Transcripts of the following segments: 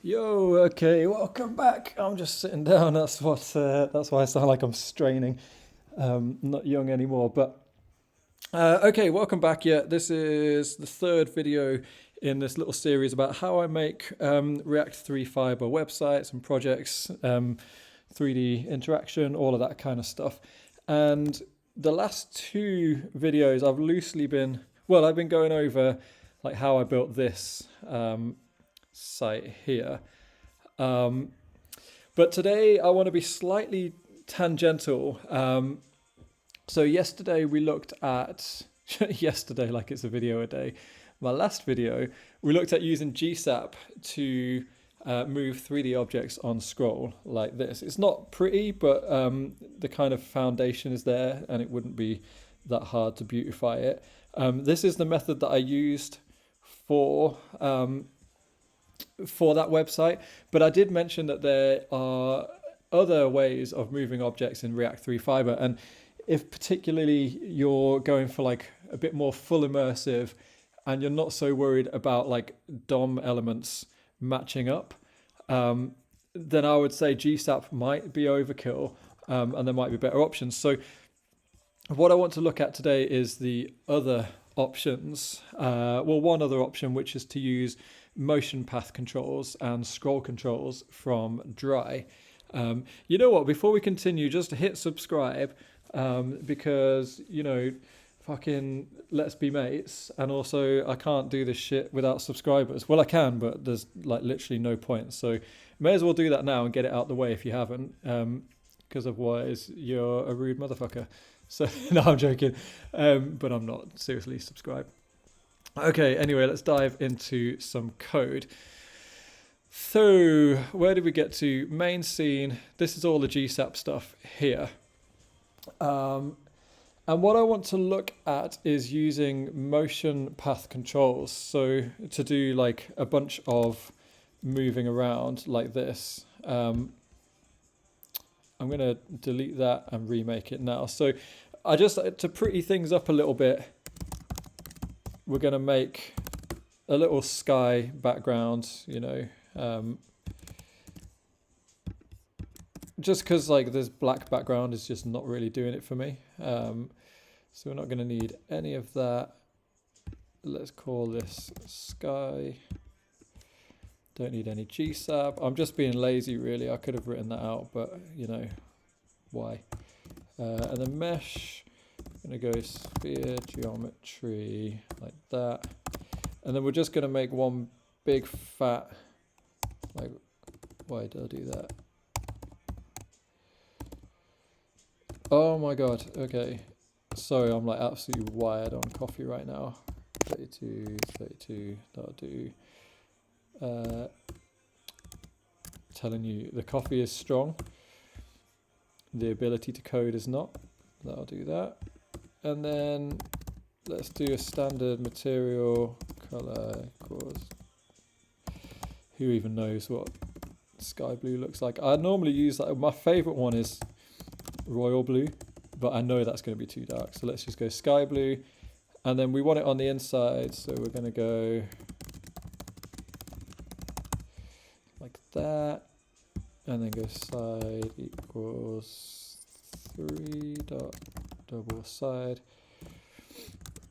Yo, okay, welcome back. I'm just sitting down. That's why I sound like I'm straining. Not young anymore, but okay, welcome back. Yeah, this is the third video in this little series about how I make React 3 fiber websites and projects, 3D interaction, all of that kind of stuff. And the last two videos, I've been going over like how I built this site here. But today I want to be slightly tangential. So yesterday we looked at, yesterday like it's a video a day, my last video, we looked at using GSAP to move 3D objects on scroll like this. It's not pretty, but the kind of foundation is there and it wouldn't be that hard to beautify it. This is the method that I used for that website, but I did mention that there are other ways of moving objects in React 3 Fiber, and if particularly you're going for like a bit more full immersive and you're not so worried about like DOM elements matching up, then I would say GSAP might be overkill, and there might be better options. So what I want to look at today is the other options. One other option, which is to use motion path controls and scroll controls from Drei. You know what? Before we continue, just hit subscribe, because, fucking let's be mates. And also, I can't do this shit without subscribers. Well, I can, but there's like literally no point. So may as well do that now and get it out the way if you haven't, because otherwise you're a rude motherfucker. So no, I'm joking, but I'm not. Seriously, subscribe. Okay, anyway, let's dive into some code. So where did we get to? Main scene. This is all the GSAP stuff here. And what I want to look at is using motion path controls. So to do like a bunch of moving around like this. I'm going to delete that and remake it now. So I just, to pretty things up a little bit, we're going to make a little sky background, just because like this black background is just not really doing it for me. So we're not going to need any of that. Let's call this sky. Don't need any GSAP. I'm just being lazy, really. I could have written that out, but why? And then mesh, I'm going to go sphere geometry like that. And then we're just going to make one big fat, like, why did I do that? Oh my God, okay. Sorry, I'm like absolutely wired on coffee right now. 32, that'll do. Telling you the coffee is strong. The ability to code is not. That'll do that. And then let's do a standard material color equals. Who even knows what sky blue looks like? I normally use that. My favorite one is royal blue, but I know that's going to be too dark. So let's just go sky blue. And then we want it on the inside. So we're going to go like that. And then go side equals 3 dot double side.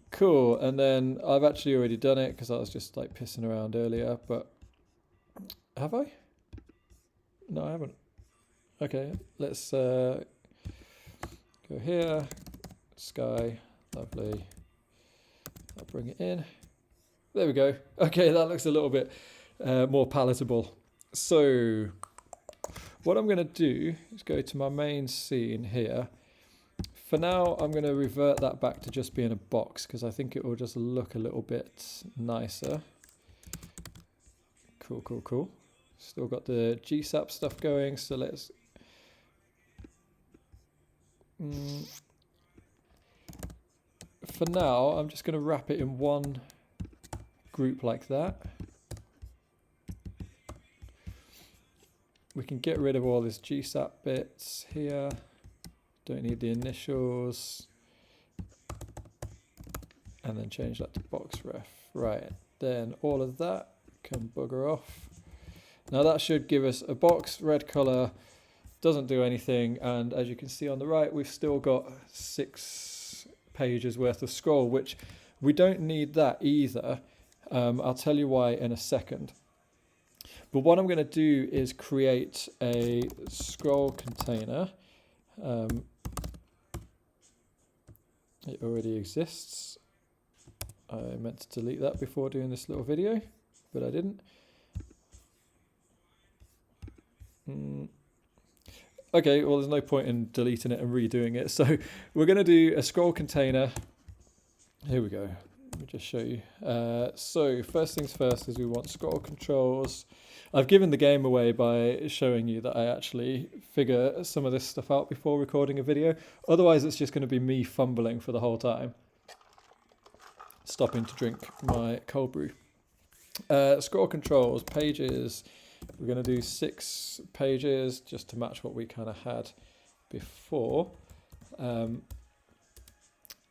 Cool. And then I've actually already done it because I was just like pissing around earlier, but have I? No, I haven't. Okay, let's go here, sky, lovely. I'll bring it in. There we go. Okay, that looks a little bit more palatable. So what I'm going to do is go to my main scene here. For now, I'm going to revert that back to just being a box because I think it will just look a little bit nicer. Cool. Still got the GSAP stuff going, so let's... For now, I'm just going to wrap it in one group like that. We can get rid of all this GSAP bits here. Don't need the initials. And then change that to box ref. Right, then all of that can bugger off. Now that should give us a box, red color, doesn't do anything, and as you can see on the right, we've still got 6 pages worth of scroll, which we don't need that either. I'll tell you why in a second. But what I'm going to do is create a scroll container. It already exists. I meant to delete that before doing this little video, but I didn't. Okay, well, there's no point in deleting it and redoing it. So we're going to do a scroll container. Here we go. Let me just show you. So first things first is we want scroll controls. I've given the game away by showing you that I actually figure some of this stuff out before recording a video. Otherwise, it's just going to be me fumbling for the whole time. Stopping to drink my cold brew. Scroll controls, pages. We're going to do 6 pages just to match what we kind of had before.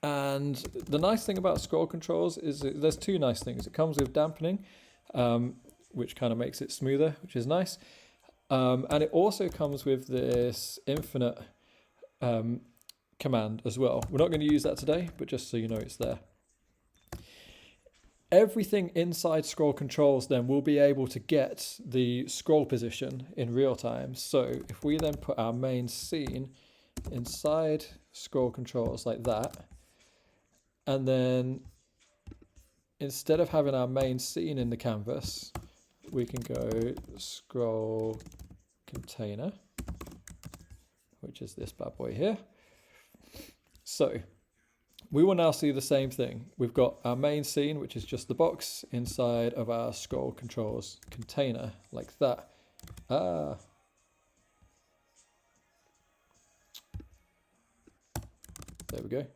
And the nice thing about scroll controls is there's 2 nice things. It comes with dampening, which kind of makes it smoother, which is nice. And it also comes with this infinite command as well. We're not going to use that today, but just so you know it's there. Everything inside scroll controls then will be able to get the scroll position in real time. So if we then put our main scene inside scroll controls like that, and then instead of having our main scene in the canvas, we can go scroll container, which is this bad boy here. So we will now see the same thing. We've got our main scene, which is just the box inside of our scroll controls container, like that. There we go.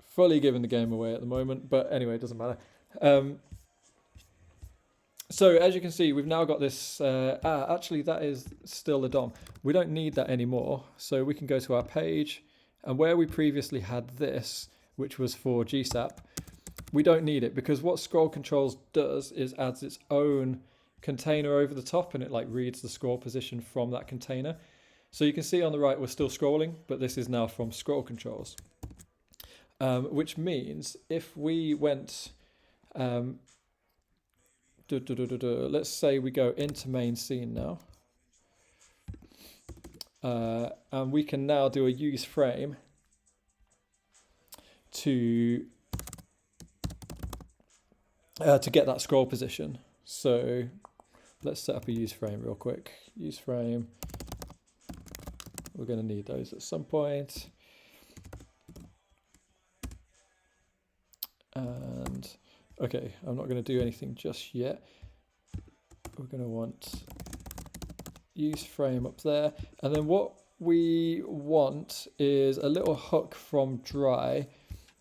Fully giving the game away at the moment, but anyway, it doesn't matter. So as you can see, we've now got this, actually that is still the DOM. We don't need that anymore. So we can go to our page, and where we previously had this, which was for GSAP, we don't need it because what scroll controls does is adds its own container over the top, and it like reads the scroll position from that container. So you can see on the right, we're still scrolling, but this is now from scroll controls. Which means if we went, let's say we go into main scene now, and we can now do a use frame to get that scroll position. So let's set up a use frame real quick. Use frame. We're going to need those at some point. And okay, I'm not going to do anything just yet. We're going to want use frame up there, and then what we want is a little hook from drei,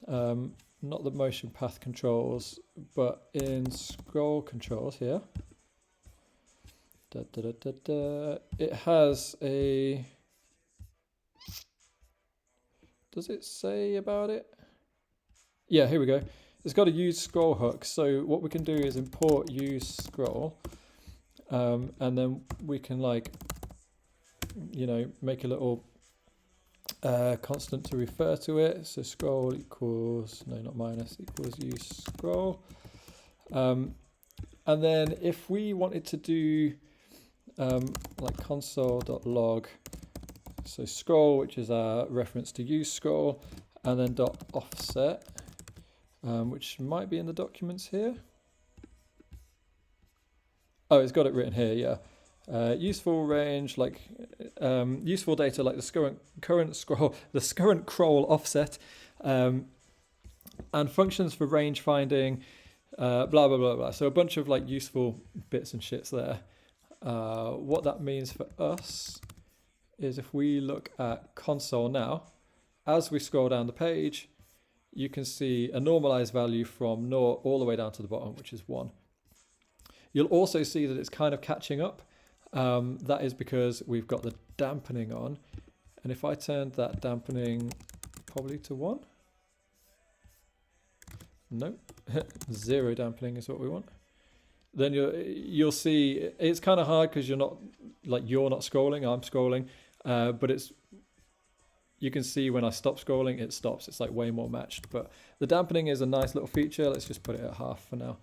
not the motion path controls, but in scroll controls here. It has a, does it say about it? Yeah, here we go. It's got a use scroll hook. So what we can do is import use scroll, and then we can like, you know, make a little constant to refer to it. So scroll equals, no, not minus, equals use scroll. And then if we wanted to do like console.log, so scroll, which is our reference to use scroll, and then .offset, which might be in the documents here. Oh, it's got it written here, yeah. Useful range, like useful data, like the current scroll, the current scroll offset, and functions for range finding, blah blah blah blah. So a bunch of like useful bits and shits there. What that means for us is if we look at console now, as we scroll down the page, you can see a normalized value from 0 all the way down to the bottom, which is 1. You'll also see that it's kind of catching up. That is because we've got the dampening on. And if I turned that dampening probably to 1. Nope. 0 dampening is what we want. then you'll see it's kind of hard because you're not scrolling, I'm scrolling, but you can see when I stop scrolling, it stops. It's like way more matched. But the dampening is a nice little feature. Let's just put it at half for now.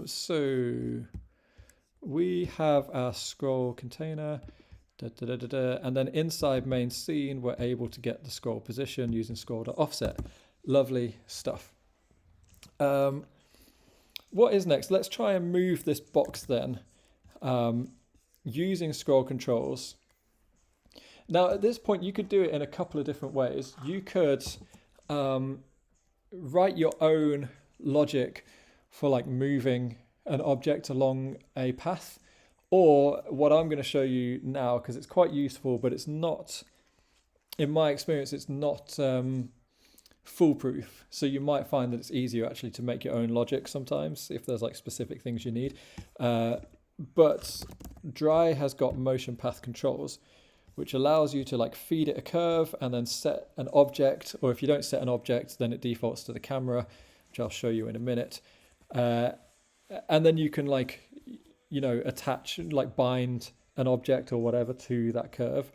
So we have our scroll container, and then inside main scene, we're able to get the scroll position using scroll.offset. Lovely stuff. What is next? Let's try and move this box then, using scroll controls. Now at this point, you could do it in a couple of different ways. You could write your own logic for like moving an object along a path, or what I'm going to show you now, because it's quite useful, but it's not, in my experience, it's not foolproof. So you might find that it's easier actually to make your own logic sometimes if there's like specific things you need. But Drei has got motion path controls, which allows you to like feed it a curve and then set an object, or if you don't set an object, then it defaults to the camera, which I'll show you in a minute. And then you can like, attach, like bind an object or whatever to that curve.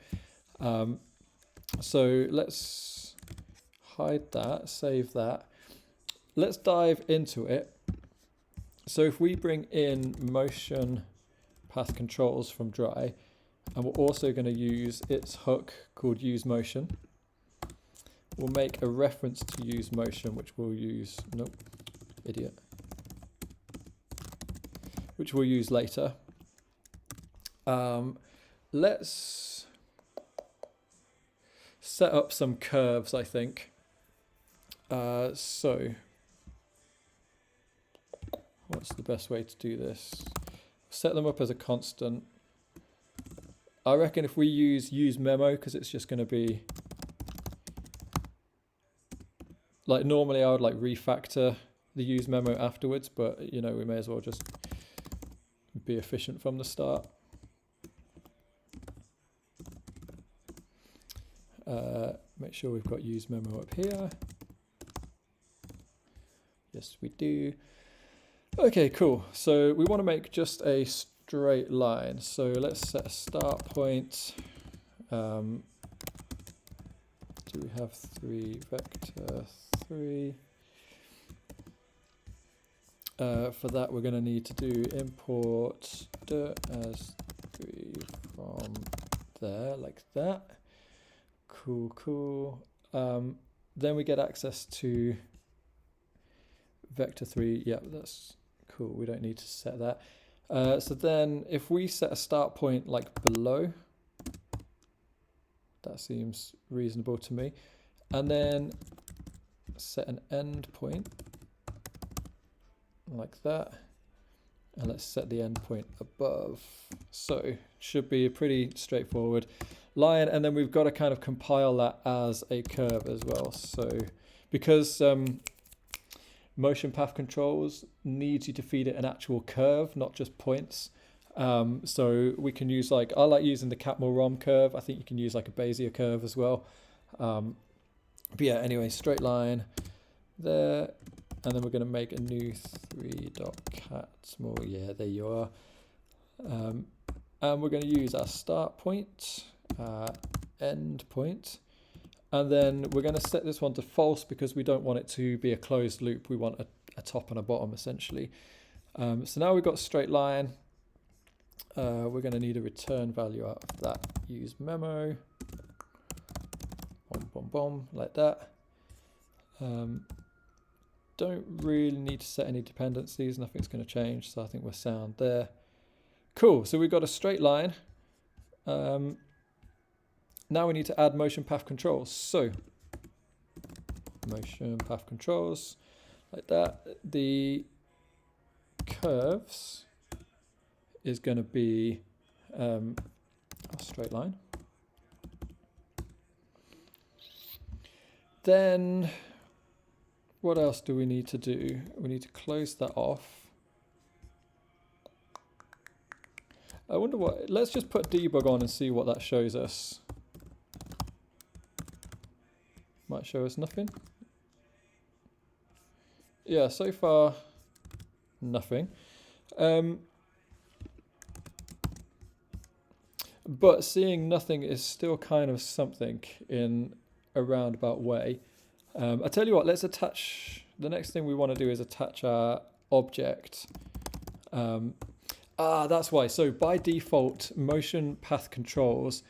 So let's hide that, save that. Let's dive into it. So if we bring in motion path controls from Drei, and we're also going to use its hook called use motion. We'll make a reference to use motion, which we'll use, nope, idiot, which we'll use later. Let's set up some curves, I think. So what's the best way to do this? Set them up as a constant. I reckon if we use memo, because it's just going to be like, normally I would like refactor the use memo afterwards, but we may as well just be efficient from the start. Make sure we've got use memo up here. Yes, we do. Okay, cool. So we want to make just a straight line. So let's set a start point. Do we have 3 vector 3? For that, we're going to need to do import as 3 from there, like that. Cool. Then we get access to vector 3. Yeah, that's cool. We don't need to set that. So then if we set a start point like below, that seems reasonable to me. And then set an end point like that. And let's set the end point above. So should be a pretty straightforward line. And then we've got to kind of compile that as a curve as well. So because motion path controls needs you to feed it an actual curve, not just points. So we can use I like using the Catmull-Rom curve. I think you can use like a Bezier curve as well. But yeah, anyway, straight line there. And then we're going to make a new 3.catmull. Yeah, there you are. And we're going to use our start point, end point. And then we're going to set this one to false because we don't want it to be a closed loop. We want a top and a bottom essentially. So now we've got straight line. We're going to need a return value out of that. Use memo. Boom, like that. Don't really need to set any dependencies. Nothing's going to change. So I think we're sound there. Cool. So we've got a straight line. Now we need to add motion path controls. So motion path controls like that. The curves is going to be a straight line. Then what else do we need to do? We need to close that off. I wonder what, let's just put debug on and see what that shows us. Might show us nothing. Yeah, so far, nothing. But seeing nothing is still kind of something in a roundabout way. I tell you what, let's attach, the next thing we want to do is attach our object. That's why. So by default, motion path controls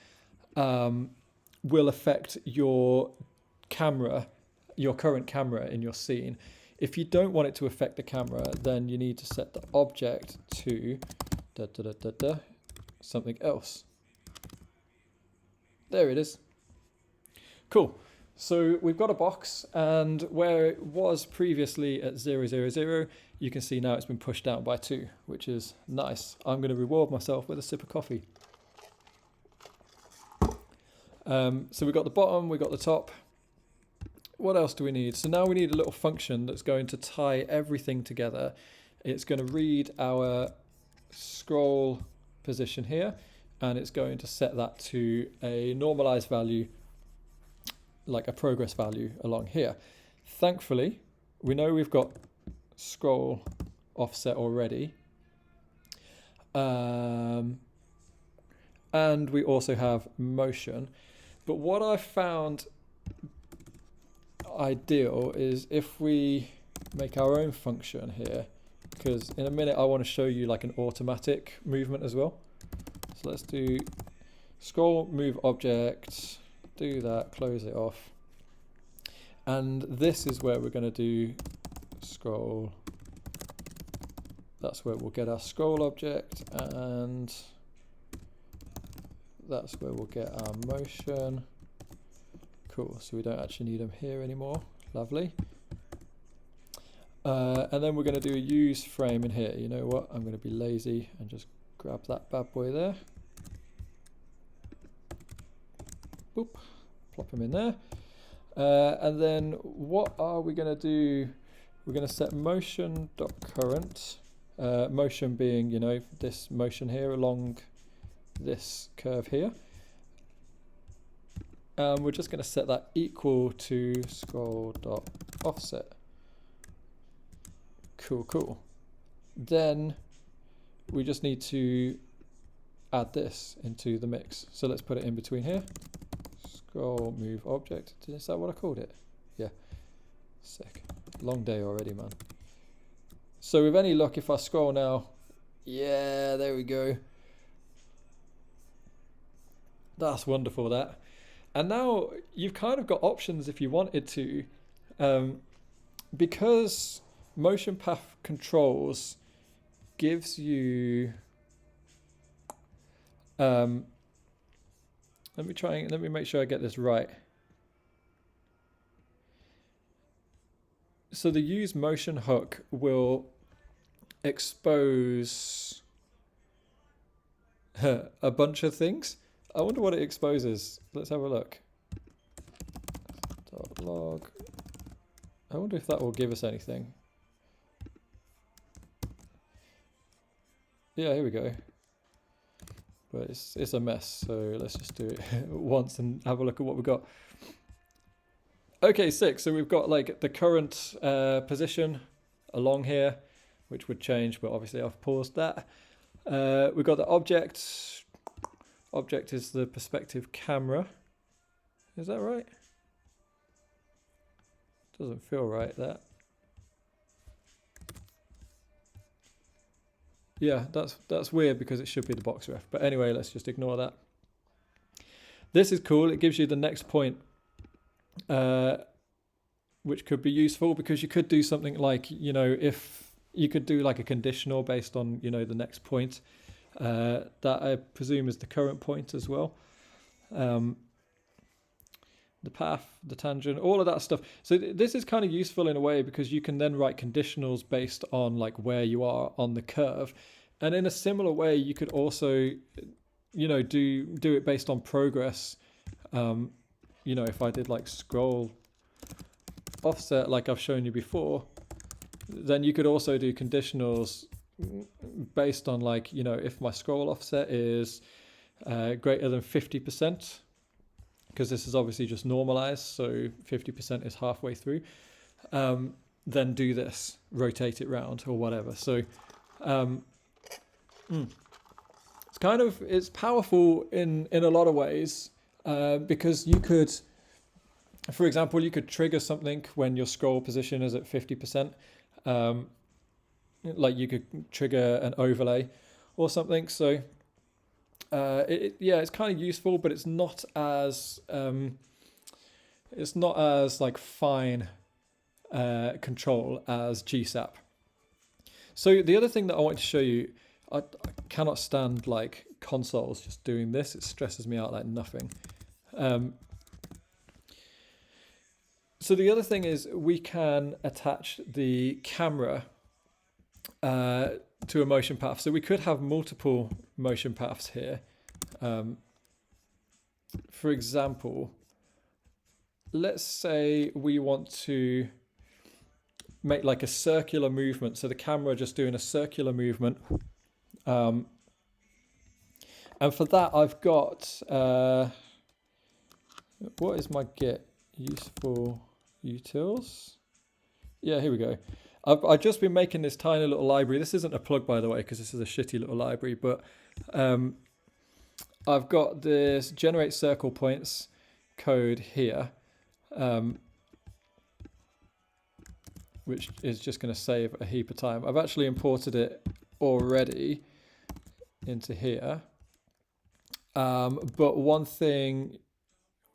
will affect your camera, your current camera in your scene. If you don't want it to affect the camera, then you need to set the object to something else. There it is. Cool. So we've got a box, and where it was previously at 0, 0, 0, you can see now it's been pushed down by 2, which is nice. I'm going to reward myself with a sip of coffee. So we've got the bottom, we've got the top. What else do we need? So now we need a little function that's going to tie everything together. It's going to read our scroll position here, and it's going to set that to a normalized value, like a progress value along here. Thankfully, we know we've got scroll offset already. And we also have motion. But what I found ideal is if we make our own function here, because in a minute I want to show you like an automatic movement as well. So let's do scroll move object, do that, close it off. And this is where we're going to do scroll. That's where we'll get our scroll object, and that's where we'll get our motion. Cool, so we don't actually need them here anymore. Lovely. And then we're going to do a use frame in here. You know what? I'm going to be lazy and just grab that bad boy there. Boop. Plop him in there. And then what are we going to do? We're going to set motion.current. Motion being, you know, this motion here along this curve here. We're just going to set that equal to scroll.offset. Cool, cool. Then we just need to add this into the mix. So let's put it in between here. Scroll move object. Is that what I called it? Yeah. Sick. Long day already, man. So with any luck, if I scroll now, yeah, there we go. That's wonderful, that. And now you've kind of got options if you wanted to, because motion path controls gives you, let me make sure I get this right. So the use motion hook will expose a bunch of things. I wonder what it exposes. Let's have a look. .log. I wonder if that will give us anything. Yeah, here we go. But it's a mess, so let's just do it once and have a look at what we've got. Okay, sick. So we've got like the current position along here, which would change, but obviously I've paused that. We've got the object. Object is the perspective camera. Is that right? Doesn't feel right, that. Yeah, that's weird because it should be the box ref. But anyway, let's just ignore that. This is cool. It gives you the next point, which could be useful because you could do something like, you know, if you could do like a conditional based on, you know, the next point. That I presume is the current point as well. The path, the tangent, all of that stuff. So this is kind of useful in a way because you can then write conditionals based on like where you are on the curve. And in a similar way, you could also, you know, do it based on progress. You know, if I did like scroll offset like I've shown you before, then you could also do conditionals based on like, you know, if my scroll offset is greater than 50%, because this is obviously just normalized, so 50% is halfway through, then do this, rotate it round or whatever. So It's powerful in a lot of ways, because you could, for example, you could trigger something when your scroll position is at 50%. Like you could trigger an overlay or something. So it's kind of useful, but it's not as like fine control as GSAP. So the other thing that I want to show you, I cannot stand like consoles just doing this. It stresses me out like nothing. So the other thing is we can attach the camera to a motion path. So we could have multiple motion paths here. For example, let's say we want to make like a circular movement. So the camera just doing a circular movement. And for that, I've got, what is my Git? usefulUtils? Yeah, here we go. I've just been making this tiny little library. This isn't a plug, by the way, because this is a shitty little library, but I've got this generate circle points code here, which is just going to save a heap of time. I've actually imported it already into here. But one thing,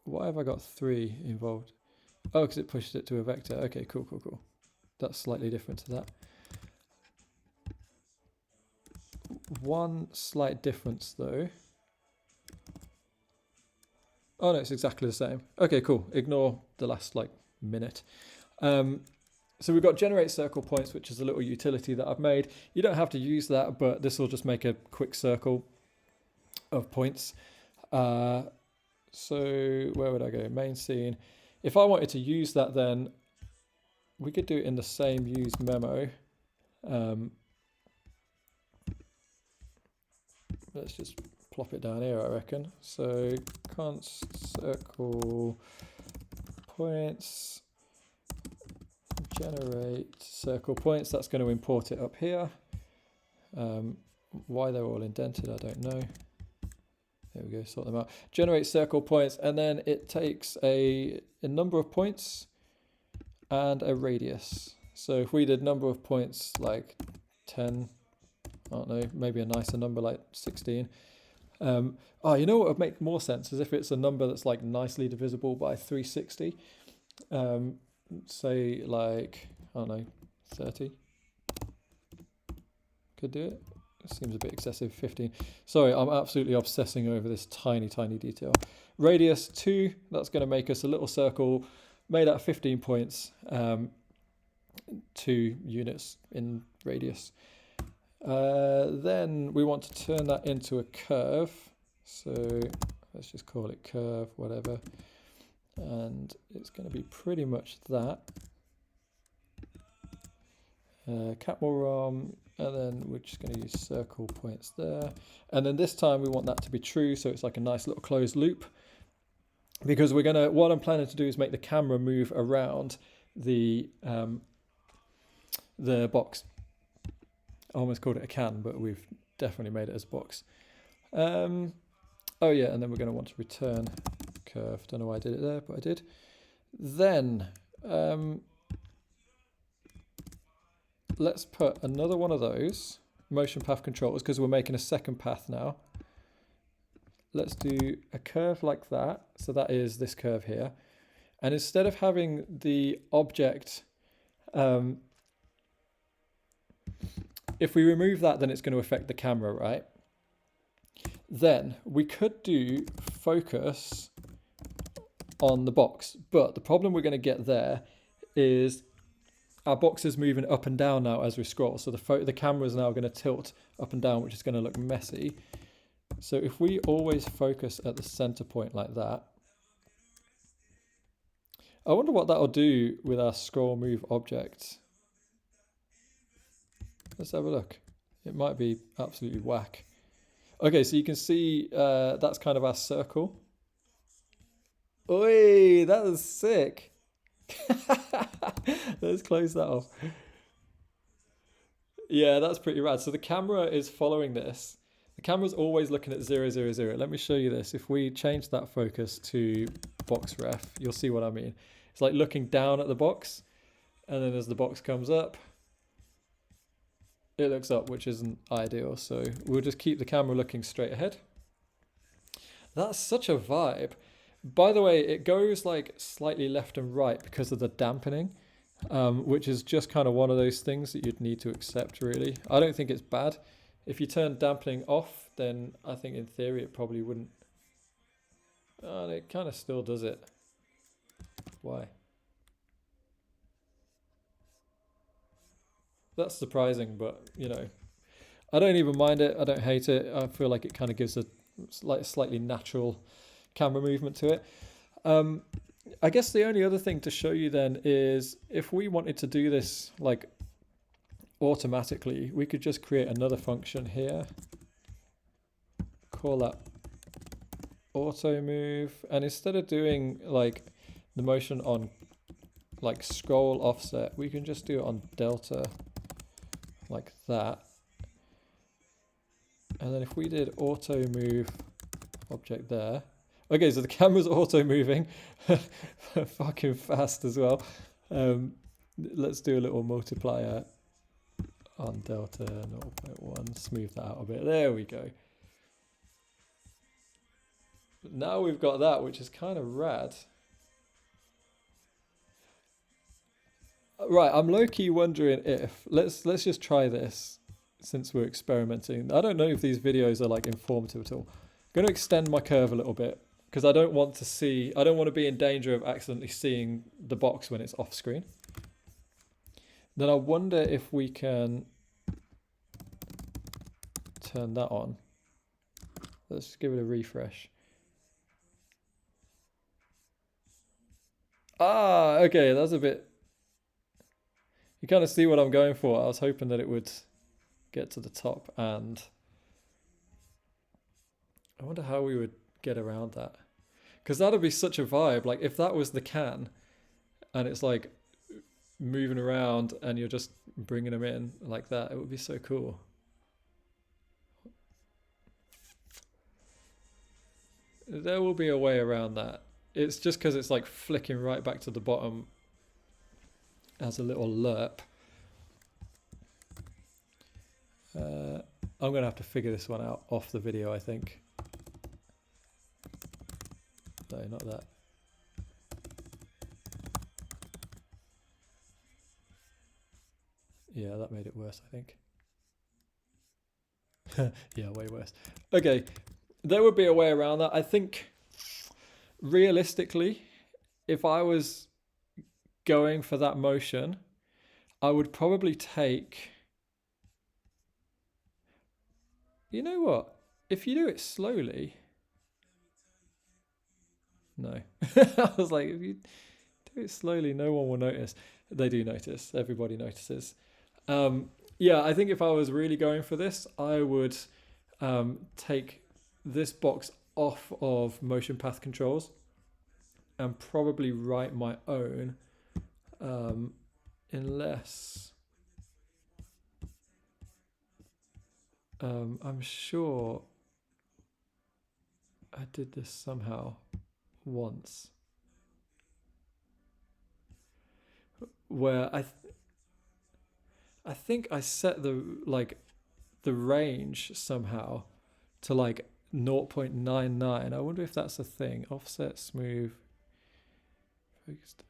why have I got 3 involved? Oh, because it pushed it to a vector. Okay, cool. That's slightly different to that. One slight difference though. Oh no, it's exactly the same. Okay, cool. Ignore the last like minute. So we've got generate circle points, which is a little utility that I've made. You don't have to use that, but this will just make a quick circle of points. So where would I go? Main scene. If I wanted to use that, then we could do it in the same use memo. Let's just plop it down here, I reckon. So const circle points, generate circle points. That's going to import it up here. Why they're all indented, I don't know. There we go, sort them out. Generate circle points, and then it takes a number of points and a radius. So if we did number of points like 10, I don't know, maybe a nicer number like 16. Oh, you know what would make more sense is if it's a number that's like nicely divisible by 360. Say like, I don't know, 30. Could do it. Seems a bit excessive. 15. Sorry, I'm absolutely obsessing over this tiny detail. Radius 2, that's going to make us a little circle made out of 15 points, 2 units in radius. Then we want to turn that into a curve. So let's just call it curve, whatever. And it's going to be pretty much that. Catmull ROM, and then we're just going to use circle points there. And then this time we want that to be true, so it's like a nice little closed loop. Because we're going to, what I'm planning to do is make the camera move around the box. I almost called it a can, but we've definitely made it as a box. Oh yeah, and then we're going to want to return curve. Don't know why I did it there, but I did. Then let's put another one of those motion path controllers, because we're making a second path now. Let's do a curve like that. So that is this curve here. And instead of having the object, if we remove that, then it's going to affect the camera, right? Then we could do focus on the box. But the problem we're going to get there is our box is moving up and down now as we scroll. So the camera is now going to tilt up and down, which is going to look messy. So if we always focus at the center point like that, I wonder what that'll do with our scroll move object. Let's have a look. It might be absolutely whack. Okay, so you can see that's kind of our circle. Oi, that was sick. Let's close that off. Yeah, that's pretty rad. So the camera is following this. The camera's always looking at 0, 0, 0. Let me show you this. If we change that focus to box ref, you'll see what I mean. It's like looking down at the box, and then as the box comes up, it looks up, which isn't ideal. So we'll just keep the camera looking straight ahead. That's such a vibe. By the way, it goes like slightly left and right because of the dampening, which is just kind of one of those things that you'd need to accept, really. I don't think it's bad. If you turn dampening off, then I think in theory it probably wouldn't. It kind of still does it. Why? That's surprising, but you know, I don't even mind it. I don't hate it. I feel like it kind of gives a slightly natural camera movement to it. I guess the only other thing to show you then is if we wanted to do this like automatically, we could just create another function here, call that auto move, and instead of doing like the motion on like scroll offset, we can just do it on delta like that. And then if we did auto move object there, okay, so the camera's auto moving fucking fast as well. Let's do a little multiplier on delta 0.1, smooth that out a bit. There we go. Now we've got that, which is kind of rad. Right, I'm low-key wondering if, let's just try this since we're experimenting. I don't know if these videos are like informative at all. I'm going to extend my curve a little bit because I don't want to be in danger of accidentally seeing the box when it's off screen. Then I wonder if we can turn that on. Let's just give it a refresh. Ah, okay, that's a bit... You kind of see what I'm going for. I was hoping that it would get to the top, and I wonder how we would get around that. Because that'd be such a vibe. Like if that was the can and it's like moving around and you're just bringing them in like that, it would be so cool. There will be a way around that. It's just because it's like flicking right back to the bottom as a little lerp. I'm going to have to figure this one out off the video, I think. No, not that. Yeah, that made it worse, I think. Yeah, way worse. Okay, there would be a way around that. I think realistically, if I was going for that motion, I would probably take... You know what? If you do it slowly... No. I was like, if you do it slowly, no one will notice. They do notice. Everybody notices. Yeah, I think if I was really going for this, I would take this box off of motion path controls and probably write my own, unless I'm sure I did this somehow once where I think I set the range somehow to like 0.99. I wonder if that's a thing. Offset, smooth, focused.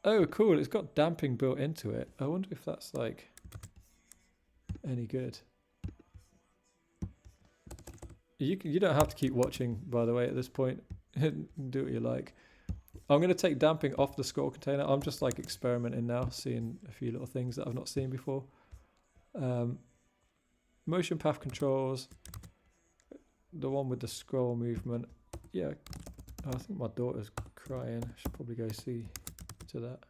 Oh, cool. It's got damping built into it. I wonder if that's like any good. You don't have to keep watching, by the way, at this point. Do what you like. I'm going to take damping off the scroll container. I'm just like experimenting now, seeing a few little things that I've not seen before. Motion path controls, the one with the scroll movement. Yeah, I think my daughter's crying. I should probably go see to that.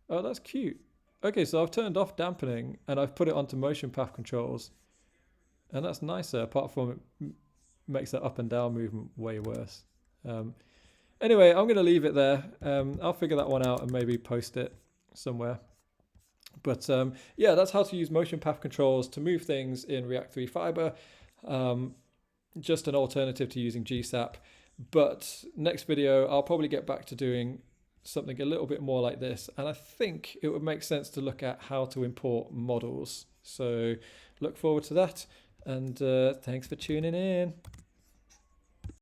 Oh, that's cute. Okay, so I've turned off dampening and I've put it onto motion path controls, and that's nicer, apart from it makes that up and down movement way worse. Anyway, I'm going to leave it there. I'll figure that one out and maybe post it somewhere. But yeah, that's how to use motion path controls to move things in React 3 Fiber. Just an alternative to using GSAP. But next video, I'll probably get back to doing something a little bit more like this. And I think it would make sense to look at how to import models. So look forward to that. And thanks for tuning in.